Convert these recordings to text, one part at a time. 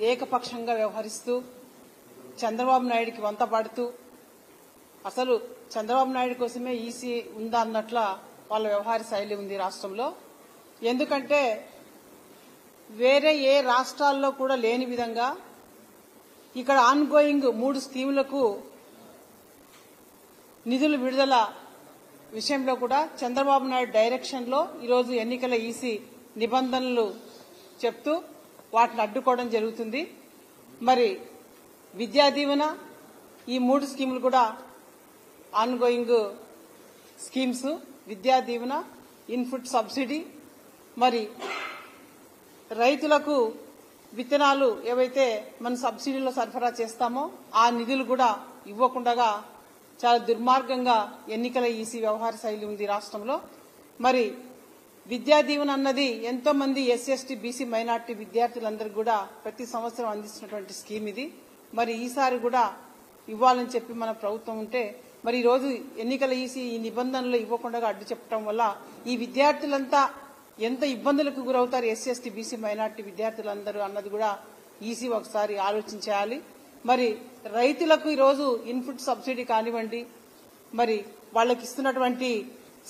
ఏకపక్షంగా వ్యవహరిస్తూ చంద్రబాబు నాయుడికి వంతపాడుతూ అసలు చంద్రబాబు నాయుడు కోసమే ఈసీ ఉందా అన్నట్ల వాళ్ళ వ్యవహార శైలి ఉంది రాష్ట్రంలో. ఎందుకంటే వేరే ఏ రాష్ట్రాల్లో కూడా లేని విధంగా ఇక్కడ ఆన్ గోయింగ్ 3 స్కీములకు నిధులు విడుదల విషయంలో కూడా చంద్రబాబు నాయుడు డైరెక్షన్ లో ఈరోజు ఎన్నికల ఈసీ నిబంధనలు చెప్తూ వాటిని అడ్డుకోవడం జరుగుతుంది. మరి విద్యా దీవెన ఈ 3 స్కీములు కూడా on going schemes. Vidya Deevena, input subsidy, మరి రైతులకు విత్తనాలు ఏవైతే మనం సబ్సిడీలో సరఫరా చేస్తామో ఆ నిధులు కూడా ఇవ్వకుండా చాలా దుర్మార్గంగా ఎన్నికల ఈసీ వ్యవహార శైలి ఉంది రాష్ట్రంలో. మరి విద్యా దీవెన అన్నది ఎంతో మంది ఎస్సీ, బీసీ, మైనార్టీ విద్యార్థులందరికీ కూడా ప్రతి సంవత్సరం అందిస్తున్నటువంటి స్కీమ్ ఇది. మరి ఈసారి కూడా ఇవ్వాలని చెప్పి మన ప్రభుత్వం ఉంటే మరి ఈ రోజు ఎన్నికల ఈసీ ఈ నిబంధనలు ఇవ్వకుండా అడ్డు చెప్పడం వల్ల ఈ విద్యార్థులంతా ఎంత ఇబ్బందులకు గురవుతారు ఎస్సీ, బీసీ, మైనార్టీ విద్యార్థులందరూ అన్నది కూడా ఈసీ ఒకసారి ఆలోచించాలి. మరి రైతులకు ఈరోజు ఇన్పుట్ సబ్సిడీ కానివ్వండి, మరి వాళ్ళకి ఇస్తున్నటువంటి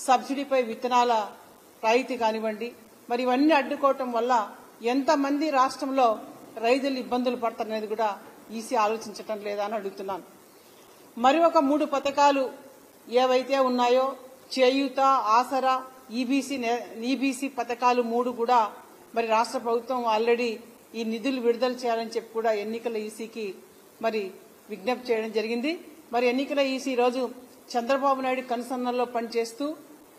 సబ్సిడీపై విత్తనాల రాయితీ కానివ్వండి, మరి ఇవన్నీ అడ్డుకోవటం వల్ల ఎంతమంది రాష్ట్రంలో రైతులు ఇబ్బందులు పడతారనేది కూడా ఈసీ ఆలోచించటం లేదా అని అడుగుతున్నాను. మరి ఒక 3 పథకాలు ఏవైతే ఉన్నాయో చేయూత, ఆసరా, ఈబీసీ పథకాలు 3 కూడా మరి రాష్ట్ర ప్రభుత్వం ఆల్రెడీ ఈ నిధులు విడుదల చేయాలని చెప్పి కూడా ఎన్నికల ఈసీకి మరి విజ్ఞప్తి చేయడం జరిగింది. మరి ఎన్నికల ఈసీ ఈరోజు చంద్రబాబు నాయుడు కనుసన్నల్లో పనిచేస్తూ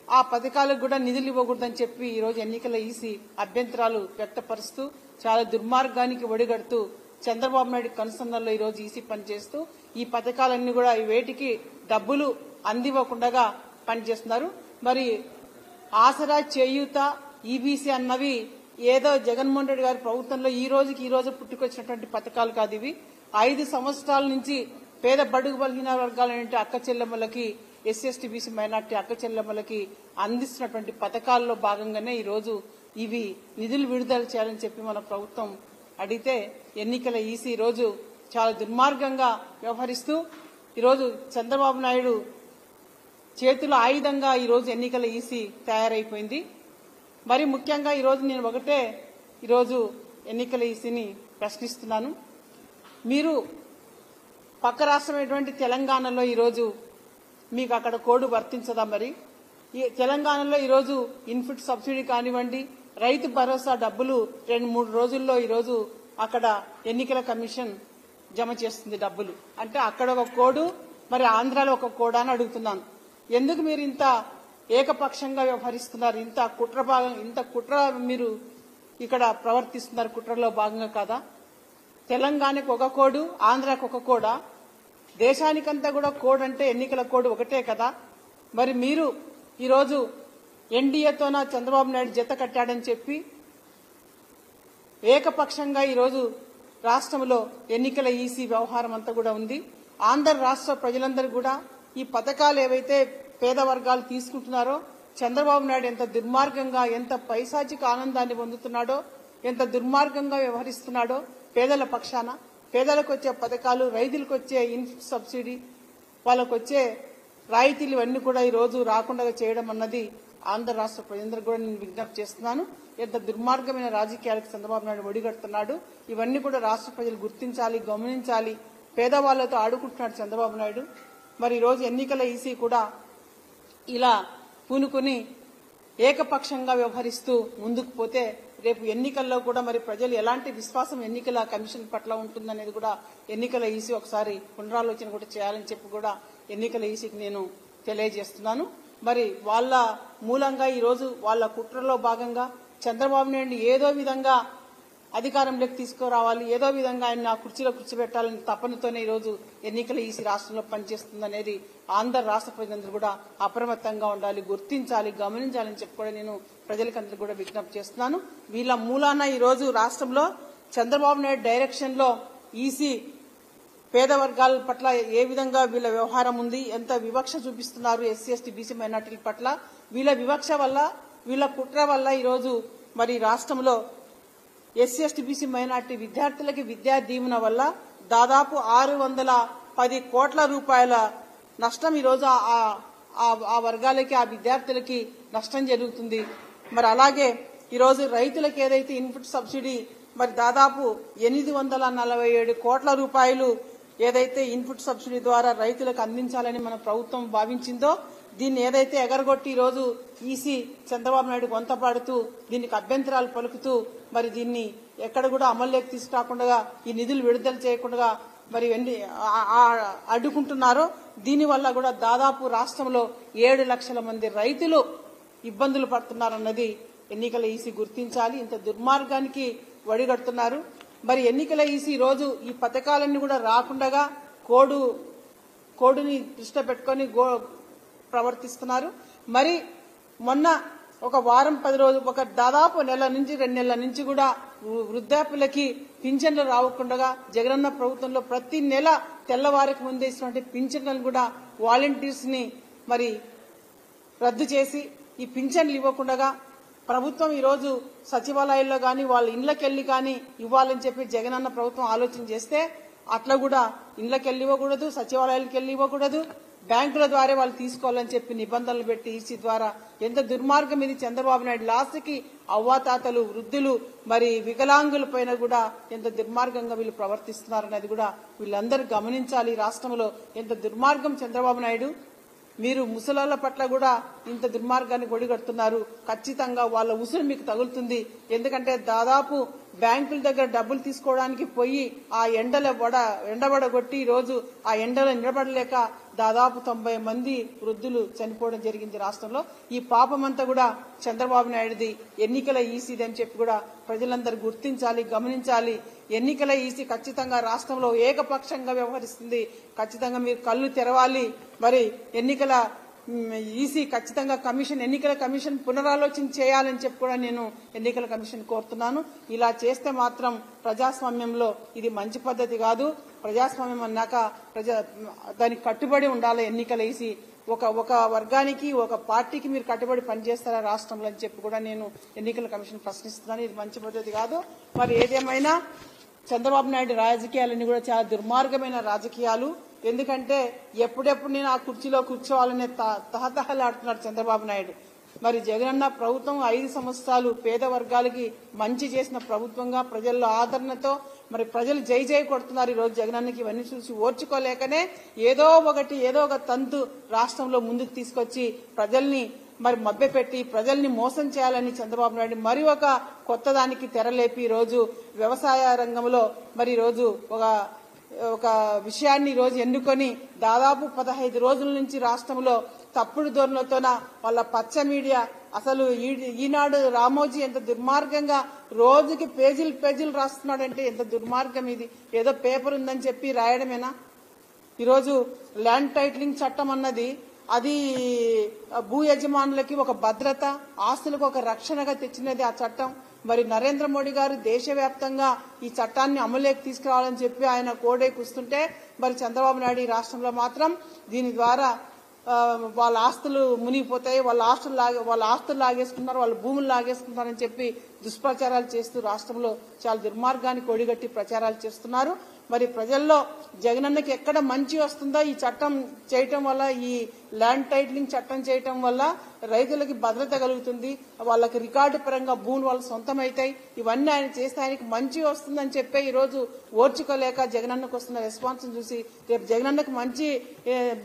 ఆ పథకాలకు కూడా నిధులు ఇవ్వకూడదని చెప్పి ఈరోజు ఎన్నికల ఈసీ అభ్యంతరాలు వ్యక్తపరుస్తూ చాలా దుర్మార్గానికి ఒడిగడుతూ చంద్రబాబు నాయుడు కనుసన్నల్లో ఈరోజు ఈసీ పనిచేస్తూ ఈ పథకాలన్నీ కూడా వేటికి డబ్బులు అందివ్వకుండా పనిచేస్తున్నారు. మరి ఆసరా, చేయూత, ఈబీసీ అన్నవి ఏదో జగన్మోహన్ రెడ్డి గారి ప్రభుత్వంలో ఈ రోజు పుట్టుకొచ్చినటువంటి పథకాలు కాదు. ఇవి 5 సంవత్సరాల నుంచి పేద బడుగు బలహీన వర్గాలైన అక్క చెల్లెమ్మలకి, ఎస్సీ, బీసీ, మైనార్టీ అక్క చెల్లెమ్మలకి అందిస్తున్నటువంటి పథకాల్లో భాగంగానే ఈరోజు ఇవి నిధులు విడుదల చేయాలని చెప్పి మన ప్రభుత్వం అడిగితే ఎన్నికల ఈసీ ఈరోజు చాలా దుర్మార్గంగా వ్యవహరిస్తూ ఈరోజు చంద్రబాబు నాయుడు చేతుల ఆయుధంగా ఈరోజు ఎన్నికల ఈసీ తయారైపోయింది. మరి ముఖ్యంగా ఈరోజు నేను ఈరోజు ఎన్నికల ఈసీని ప్రశ్నిస్తున్నాను. మీరు పక్క రాష్ట్రమైనటువంటి తెలంగాణలో ఈరోజు మీకు అక్కడ కోడ్ వర్తించదా? మరి ఈ తెలంగాణలో ఈరోజు ఇన్పుట్ సబ్సిడీ కానివ్వండి, రైతు భరోసా డబ్బులు 2-3 రోజుల్లో ఈరోజు అక్కడ ఎన్నికల కమిషన్ జమ చేస్తుంది డబ్బులు. అంటే అక్కడ ఒక కోడు, మరి ఆంధ్రాలో ఒక కోడ్ అని అడుగుతున్నాను. ఎందుకు మీరు ఇంత ఏకపక్షంగా వ్యవహరిస్తున్నారు? ఇంత కుట్ర మీరు ఇక్కడ ప్రవర్తిస్తున్నారు. కుట్రలో భాగంగా కాదా? తెలంగాణకు ఒక కోడు, ఆంధ్రాకు ఒక కోడా? దేశానికంతా కూడా కోడ్ అంటే ఎన్నికల కోడ్ ఒకటే కదా? మరి మీరు ఈరోజు ఎన్డీఏతోన చంద్రబాబు నాయుడు జత కట్టాడని చెప్పి ఏకపక్షంగా ఈరోజు రాష్ట్రంలో ఎన్నికల ఈసీ వ్యవహారం అంతా కూడా ఉంది. ఆంధ్ర రాష్ట్ర ప్రజలందరూ కూడా ఈ పథకాలు ఏవైతే పేద వర్గాలు తీసుకుంటున్నారో చంద్రబాబు నాయుడు ఎంత దుర్మార్గంగా, ఎంత పైశాచిక ఆనందాన్ని పొందుతున్నాడో, ఎంత దుర్మార్గంగా వ్యవహరిస్తున్నాడో పేదల పక్షాన. పేదలకు వచ్చే పథకాలు, రైతులకు వచ్చే ఇన్పుట్ సబ్సిడీ, వాళ్ళకు వచ్చే రాయితీలు ఇవన్నీ కూడా ఈరోజు రాకుండా చేయడం అన్నది ఆంధ్ర రాష్ట్ర ప్రజలందరూ కూడా నేను విజ్ఞప్తి చేస్తున్నాను. ఎంత దుర్మార్గమైన రాజకీయాలకు చంద్రబాబు నాయుడు ఒడిగడుతున్నాడు. ఇవన్నీ కూడా రాష్ట్ర ప్రజలు గుర్తించాలి, గమనించాలి. పేదవాళ్లతో ఆడుకుంటున్నాడు చంద్రబాబు నాయుడు. మరి ఈరోజు ఎన్నికల ఈసీ కూడా ఇలా పూనుకుని ఏకపక్షంగా వ్యవహరిస్తూ ముందుకు పోతే రేపు ఎన్నికల్లో కూడా మరి ప్రజలు ఎలాంటి విశ్వాసం ఎన్నికల కమిషన్ పట్ల ఉంటుందనేది కూడా ఎన్నికల ఈసీ ఒకసారి పునరాలోచన కూడా చేయాలని చెప్పి కూడా ఎన్నికల ఈసీకి నేను తెలియజేస్తున్నాను. మరి వాళ్ళ మూలంగా ఈరోజు వాళ్ళ కుట్రలో భాగంగా చంద్రబాబు నాయుడు ఏదో విధంగా అధికారంలోకి తీసుకురావాలి, ఏదో విధంగా ఆయన కుర్చీలో కూర్చోబెట్టాలని తపనతోనే ఈరోజు ఎన్నికల ఈసీ రాష్ట్రంలో పనిచేస్తుందనేది ఆంధ్ర రాష్ట్ర ప్రజలందరూ కూడా అప్రమత్తంగా ఉండాలి, గుర్తించాలి, గమనించాలని చెప్పి కూడా నేను ప్రజలకందరూ కూడా విజ్ఞప్తి చేస్తున్నాను. వీళ్ళ మూలాన ఈరోజు రాష్ట్రంలో చంద్రబాబు నాయుడు డైరెక్షన్ లో ఈసీ పేద వర్గాల పట్ల ఏ విధంగా వీళ్ళ వ్యవహారం ఉంది, ఎంత వివక్ష చూపిస్తున్నారు ఎస్సీ, బీసీ, మైనార్టీల పట్ల. వీళ్ళ వివక్ష వల్ల, వీళ్ళ కుట్ర వల్ల ఈరోజు మరి రాష్ట్రంలో ఎస్సీ ఎస్టీ బీసీ మైనార్టీ విద్యార్థులకి విద్యా దీవెన వల్ల దాదాపు 610 కోట్ల రూపాయల నష్టం ఈరోజు ఆ వర్గాలకి, ఆ విద్యార్థులకి నష్టం జరుగుతుంది. మరి అలాగే ఈరోజు రైతులకు ఏదైతే ఇన్పుట్ సబ్సిడీ మరి దాదాపు 847 కోట్ల రూపాయలు ఏదైతే ఇన్పుట్ సబ్సిడీ ద్వారా రైతులకు అందించాలని మన ప్రభుత్వం భావించిందో దీన్ని ఏదైతే ఎగరగొట్టి ఈరోజు ఈసీ చంద్రబాబు నాయుడు గొంతపాడుతూ దీనికి అభ్యంతరాలు పలుకుతూ మరి దీన్ని ఎక్కడ కూడా అమల్లోకి తీసుకురాకుండా ఈ నిధులు విడుదల చేయకుండా మరి అడ్డుకుంటున్నారో దీనివల్ల కూడా దాదాపు రాష్ట్రంలో 7 లక్షల మంది రైతులు ఇబ్బందులు పడుతున్నారన్నది ఎన్నికల ఈసీ గుర్తించాలి. ఇంత దుర్మార్గానికి వడిగడుతున్నారు. మరి ఎన్నికల ఈసీ రోజు ఈ పథకాలన్నీ కూడా రాకుండా కోడుని దృష్టిలో పెట్టుకుని ప్రవర్తిస్తున్నారు. మరి మొన్న ఒక వారం 10 రోజులు దాదాపు నెల నుంచి 2 నెలల నుంచి కూడా వృద్ధాప్యులకి పింఛన్లు రాకుండా జగనన్న ప్రభుత్వంలో ప్రతి నెల తెల్లవారికి ముందేసినటువంటి పింఛన్లను కూడా వాలంటీర్స్ ని మరి రద్దు చేసి ఈ పింఛన్లు ఇవ్వకుండా ప్రభుత్వం ఈరోజు సచివాలయాల్లో గాని వాళ్ళ ఇళ్లకెళ్లి గాని ఇవ్వాలని చెప్పి జగనన్న ప్రభుత్వం ఆలోచన చేస్తే అట్లా కూడా ఇళ్లకెళ్లి ఇవ్వకూడదు, సచివాలయాలకు వెళ్లి ఇవ్వకూడదు, బ్యాంకుల ద్వారా వాళ్ళు తీసుకోవాలని చెప్పి నిబంధనలు పెట్టి ఈసీ ద్వారా ఎంత దుర్మార్గం ఇది. చంద్రబాబు నాయుడు లాస్ట్కి అవ్వాతాతలు, వృద్ధులు, మరి వికలాంగుల పైన కూడా ఎంత దుర్మార్గంగా వీళ్ళు ప్రవర్తిస్తున్నారనేది కూడా వీళ్ళందరూ గమనించాలి. రాష్ట్రంలో ఎంత దుర్మార్గం చంద్రబాబు నాయుడు. మీరు ముసలాళ్ల పట్ల కూడా ఇంత దుర్మార్గాన్ని ఒడిగడుతున్నారు. ఖచ్చితంగా వాళ్ళ ఉసురు మీకు తగులుతుంది. ఎందుకంటే దాదాపు బ్యాంకుల దగ్గర డబ్బులు తీసుకోవడానికి పోయి ఆ ఎండబడగొట్టి రోజు ఆ ఎండలో నిలబడలేక దాదాపు 90 మంది వృద్ధులు చనిపోవడం జరిగింది రాష్ట్రంలో. ఈ పాపమంతా కూడా చంద్రబాబు నాయుడుది, ఎన్నికల ఈసీది అని చెప్పి కూడా ప్రజలందరూ గుర్తించాలి, గమనించాలి. ఎన్నికల ఈసీ ఖచ్చితంగా రాష్ట్రంలో ఏకపక్షంగా వ్యవహరిస్తుంది. ఖచ్చితంగా మీరు కళ్ళు తెరవాలి. మరి ఎన్నికల ఈసీ ఖచ్చితంగా ఎన్నికల కమిషన్ పునరాలోచన చేయాలని చెప్పి కూడా నేను ఎన్నికల కమిషన్ కోరుతున్నాను. ఇలా చేస్తే మాత్రం ప్రజాస్వామ్యంలో ఇది మంచి పద్ధతి కాదు. ప్రజాస్వామ్యం అన్నాక దానికి కట్టుబడి ఉండాలి. ఎన్నికల ఈసీ ఒక వర్గానికి, ఒక పార్టీకి మీరు కట్టుబడి పనిచేస్తారా రాష్ట్రంలో అని చెప్పి కూడా నేను ఎన్నికల కమిషన్ ప్రశ్నిస్తున్నాను. ఇది మంచి పద్ధతి కాదు. మరి ఏదేమైనా చంద్రబాబు నాయుడు రాజకీయాలన్నీ కూడా చాలా దుర్మార్గమైన రాజకీయాలు. ఎందుకంటే ఎప్పుడెప్పుడు నేను ఆ కుర్చీలో కూర్చోవాలనే తహతహలాడుతున్నాడు చంద్రబాబు నాయుడు. మరి జగనన్న ప్రభుత్వం 5 సంవత్సరాలు పేద వర్గాలకి మంచి చేసిన ప్రభుత్వంగా ప్రజల్లో ఆదరణతో మరి ప్రజలు జై జై కొడుతున్నారు. ఈ రోజు జగనన్నకి ఇవన్నీ చూసి ఓర్చుకోలేకనే ఏదో ఒక తంతు రాష్ట్రంలో ముందుకు తీసుకొచ్చి ప్రజల్ని మరి మభ్యపెట్టి ప్రజల్ని మోసం చేయాలని చంద్రబాబు నాయుడు మరి ఒక కొత్త దానికి తెరలేపి ఈ రోజు వ్యవసాయ రంగంలో మరి రోజు ఒక విషయాన్ని రోజు ఎన్నుకొని దాదాపు 15 రోజుల నుంచి రాష్ట్రంలో తప్పుడు ధోరణులతోన వాళ్ళ పచ్చ మీడియా అసలు ఈనాడు రామోజీ ఎంత దుర్మార్గంగా రోజుకి పేజీలు రాస్తున్నాడంటే ఎంత దుర్మార్గం ఇది. ఏదో పేపర్ ఉందని చెప్పి రాయడమేనా? ఈరోజు ల్యాండ్ టైటిలింగ్ చట్టం అన్నది అది భూ యజమానులకి ఒక భద్రత, ఆస్తులకు ఒక రక్షణగా తెచ్చినది ఆ చట్టం. మరి నరేంద్ర మోడీ గారు దేశవ్యాప్తంగా ఈ చట్టాన్ని అమలులోకి తీసుకురావాలని చెప్పి ఆయన కోడేకుస్తుంటే మరి చంద్రబాబు నాయుడు ఈ రాష్ట్రంలో మాత్రం దీని ద్వారా వాళ్ళ ఆస్తులు మునిగిపోతాయి, వాళ్ళ ఆస్తులు లాగేసుకున్నారు, వాళ్ళ భూములు లాగేసుకున్నారని చెప్పి దుష్ప్రచారాలు చేస్తూ రాష్ట్రంలో చాలా దుర్మార్గానికి ఒడిగట్టి ప్రచారాలు చేస్తున్నారు. మరి ప్రజల్లో జగనన్నకి ఎక్కడ మంచి వస్తుందో ఈ చట్టం చేయటం వల్ల, ఈ ల్యాండ్ టైటిలింగ్ చట్టం చేయటం వల్ల రైతులకి భద్రత కలుగుతుంది, వాళ్ళకి రికార్డు పరంగా భూములు వాళ్ళ సొంతం అవుతాయి. ఇవన్నీ ఆయన చేస్తే ఆయనకి మంచి వస్తుందని చెప్పి ఈ రోజు ఓర్చుకోలేక జగనన్నకు వస్తున్న రెస్పాన్స్ చూసి రేపు జగనన్నకు మంచి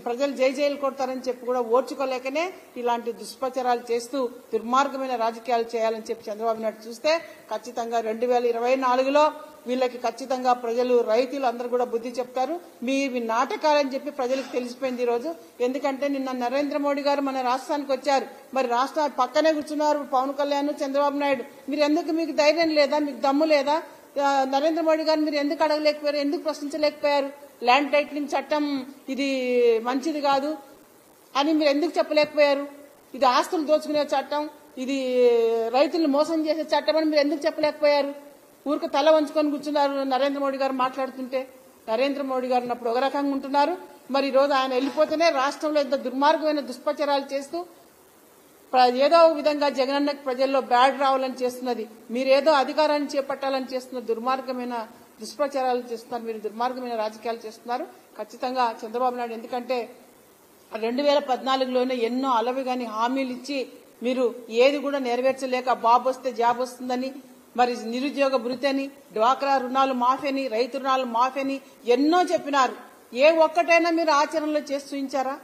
ప్రజలు జైలు కొడతారని చెప్పి కూడా ఓర్చుకోలేకనే ఇలాంటి దుష్ప్రచారాలు చేస్తూ దుర్మార్గమైన రాజకీయాలు చేయాలని చెప్పి చంద్రబాబు నాయుడు చూస్తే ఖచ్చితంగా 2024లో వీళ్ళకి ఖచ్చితంగా ప్రజలు, రైతులు అందరూ కూడా బుద్ధి చెప్తారు. మీ నాటకాలని చెప్పి ప్రజలకు తెలిసిపోయింది ఈ రోజు. ఎందుకంటే నిన్న నరేంద్ర మోడీ గారు మన రాష్ట్రానికి వచ్చారు. మరి రాష్ట్ర పక్కనే కూర్చున్నారు పవన్ కళ్యాణ్, చంద్రబాబు నాయుడు. మీకు ధైర్యం లేదా? మీకు దమ్ము లేదా? నరేంద్ర మోడీ గారు మీరు ఎందుకు అడగలేకపోయారు? ఎందుకు ప్రశ్నించలేకపోయారు? ల్యాండ్ టైటిలింగ్ చట్టం ఇది మంచిది కాదు అని మీరు ఎందుకు చెప్పలేకపోయారు? ఇది ఆస్తులు దోచుకునే చట్టం, ఇది రైతులను మోసం చేసే చట్టం అని మీరు ఎందుకు చెప్పలేకపోయారు? ఊరికి తల వంచుకొని కూర్చున్నారు నరేంద్ర మోడీ గారు మాట్లాడుతుంటే. నరేంద్ర మోడీ గారు ఉన్నప్పుడు ఒక రకంగా ఉంటున్నారు, మరి ఈ రోజు ఆయన వెళ్ళిపోతేనే రాష్ట్రంలో ఎంత దుర్మార్గమైన దుష్ప్రచారాలు చేస్తూ ఏదో ఒక విధంగా జగనన్నకి ప్రజల్లో బ్యాడ్ రావాలని చేస్తున్నది. మీరేదో అధికారాన్ని చేపట్టాలని చేస్తున్న దుర్మార్గమైన దుష్ప్రచారాలు చేస్తున్నారు. మీరు దుర్మార్గమైన రాజకీయాలు చేస్తున్నారు. ఖచ్చితంగా చంద్రబాబు నాయుడు ఎందుకంటే 2014లోనే ఎన్నో అలవిగాని హామీలు ఇచ్చి మీరు ఏది కూడా నెరవేర్చలేక బాబు వస్తే జాబ్ వస్తుందని, మరి నిరుద్యోగ భృతి అని, డ్వాక్రా రుణాలు మాఫీ అని, రైతు రుణాలు మాఫీ అని ఎన్నో చెప్పినారు. ఏ ఒక్కటైనా మీరు ఆచరణలో చేసి చూపించారా?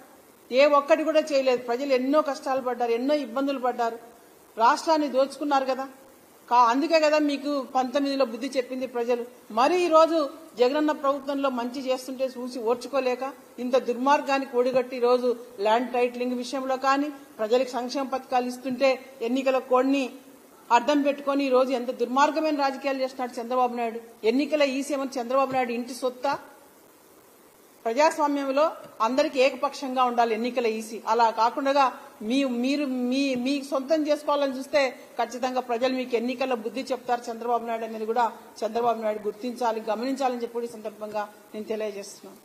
ఏ ఒక్కటి కూడా చేయలేదు. ప్రజలు ఎన్నో కష్టాలు పడ్డారు, ఎన్నో ఇబ్బందులు పడ్డారు, రాష్ట్రాన్ని దోచుకున్నారు కదా. అందుకే కదా మీకు 19లో బుద్ధి చెప్పింది ప్రజలు. మరి ఈ రోజు జగనన్న ప్రభుత్వంలో మంచి చేస్తుంటే చూసి ఓర్చుకోలేక ఇంత దుర్మార్గానికి ఒడిగట్టి ఈ రోజు ల్యాండ్ టైటిలింగ్ విషయంలో కానీ, ప్రజలకు సంక్షేమ పథకాలు ఇస్తుంటే ఎన్నికల కోడ్ని అర్థం పెట్టుకుని ఈ రోజు ఎంత దుర్మార్గమైన రాజకీయాలు చేస్తున్నాడు చంద్రబాబు నాయుడు. ఎన్నికల ఈసీఎం చంద్రబాబు నాయుడు ఇంటి సొత్తా? ప్రజాస్వామ్యంలో అందరికీ ఏకపక్షంగా ఉండాలి ఎన్నికల ఈసీ. అలా కాకుండా మీరు మీ సొంతం చేసుకోవాలని చూస్తే ఖచ్చితంగా ప్రజలు మీకు ఎన్నికల్లో బుద్ధి చెప్తారు చంద్రబాబు నాయుడు అనేది కూడా చంద్రబాబు నాయుడు గుర్తించాలి, గమనించాలని చెప్పి ఈ సందర్భంగా నేను తెలియజేస్తున్నాను.